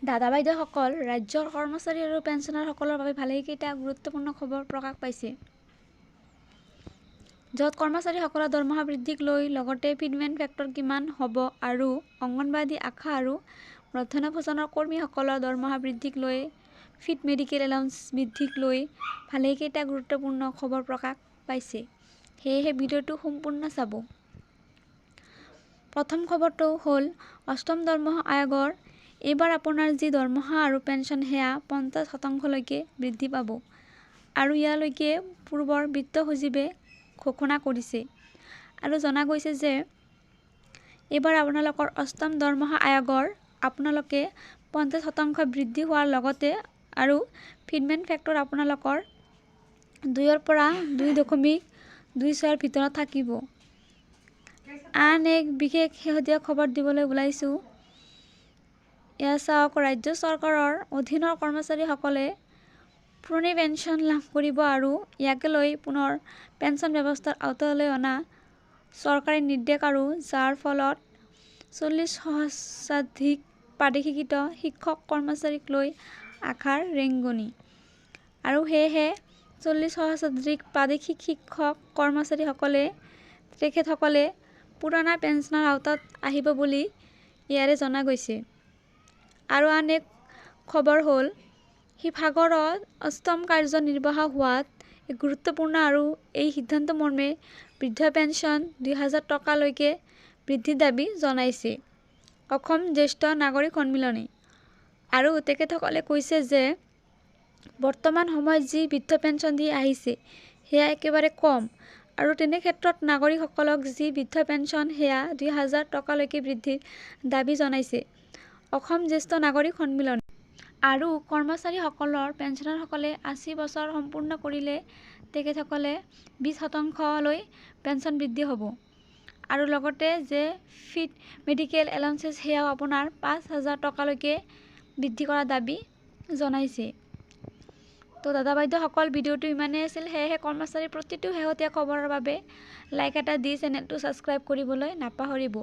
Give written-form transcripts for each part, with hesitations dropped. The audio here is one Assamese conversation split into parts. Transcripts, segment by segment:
দাদা বাইদেউসকল, ৰাজ্যৰ কৰ্মচাৰী আৰু পেঞ্চনাৰসকলৰ বাবে ভালেকেইটা গুৰুত্বপূৰ্ণ খবৰ প্ৰকাশ পাইছে। য'ত কৰ্মচাৰীসকলৰ দৰমহা বৃদ্ধিক লৈ লগতে ফিডমেন ফেক্টৰ কিমান হ'ব আৰু অংগনবাড়ী, আশা আৰু মধ্যাহ্ন ভোজনৰ কৰ্মীসকলৰ দৰমহা বৃদ্ধিক লৈ ফিড মেডিকেল এলাউন্স বৃদ্ধিক লৈ ভালেকেইটা গুৰুত্বপূৰ্ণ খবৰ প্ৰকাশ পাইছে। সেয়েহে ভিডিঅ'টো সম্পূৰ্ণ চাব। প্ৰথম খবৰটো হ'ল অষ্টম দৰমহা আয়োগৰ এইবাৰ আপোনাৰ যি দৰমহা আৰু পেঞ্চন সেয়া 50% বৃদ্ধি পাব আৰু ইয়ালৈকে পূৰ্বৰ বিত্ত সচিবে ঘোষণা কৰিছে আৰু জনা গৈছে যে এইবাৰ আপোনালোকৰ অষ্টম দৰমহা আয়োগৰ আপোনালোকে 50% বৃদ্ধি হোৱাৰ লগতে আৰু ফিডমেন ফেক্টৰ আপোনালোকৰ 2ৰ পৰা 2.26ৰ ভিতৰত থাকিব। আন এক বিশেষ শেহতীয়া খবৰ দিবলৈ ওলাইছোঁ। এয়া চাওক, ৰাজ্য চৰকাৰৰ অধীনৰ কৰ্মচাৰীসকলে পুৰণি পেঞ্চন লাভ কৰিব আৰু ইয়াকে লৈ পুনৰ পেঞ্চন ব্যৱস্থাৰ আওতালৈ অনা চৰকাৰী নিৰ্দেশ আৰু যাৰ ফলত 40,000 প্ৰাদেশিক শিক্ষক কৰ্মচাৰীক লৈ আশাৰ ৰেঙনি। আৰু সেয়েহে 40,000 প্ৰাদেশিক শিক্ষক কৰ্মচাৰীসকলে তেখেতসকলে পুৰণা পেঞ্চনৰ আওতাত আহিব বুলি ইয়াৰে জনা গৈছে। আৰু আন এক খবৰ হ'ল শিৱসাগৰত অষ্টম কাৰ্যনিৰ্বাহ হোৱাত এক গুৰুত্বপূৰ্ণ আৰু এই সিদ্ধান্ত মৰ্মে বৃদ্ধ পেঞ্চন 2,000 টকালৈকে বৃদ্ধিৰ দাবী জনাইছে অসম জ্যেষ্ঠ নাগৰিক সন্মিলনে। আৰু তেখেতসকলে কৈছে যে বৰ্তমান সময়ত যি বৃদ্ধ পেঞ্চন দি আহিছে সেয়া একেবাৰে কম আৰু তেনে ক্ষেত্ৰত নাগৰিকসকলক যি বৃদ্ধ পেঞ্চন সেয়া 2,000 টকালৈকে বৃদ্ধিৰ দাবী জনাইছে অসম জ্যেষ্ঠ নাগৰিক সন্মিলনে। আৰু কৰ্মচাৰীসকলৰ পেঞ্চনাৰসকলে 80 বছৰ সম্পূৰ্ণ কৰিলে তেখেতসকলে 20% পেঞ্চন বৃদ্ধি হ'ব আৰু লগতে যে ফিড মেডিকেল এলাউন্সেছ সেয়াও আপোনাৰ 5,000 টকালৈকে বৃদ্ধি কৰাৰ দাবী জনাইছে। তো দাদা বাইদেউসকল, ভিডিঅ'টো ইমানেই আছিল। সেয়েহে কৰ্মচাৰীৰ প্ৰতিটো শেহতীয়া খবৰৰ বাবে লাইক এটা দি চেনেলটো ছাবস্ক্ৰাইব কৰিবলৈ নাপাহৰিব।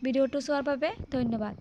ভিডিঅ'টো চোৱাৰ বাবে ধন্যবাদ।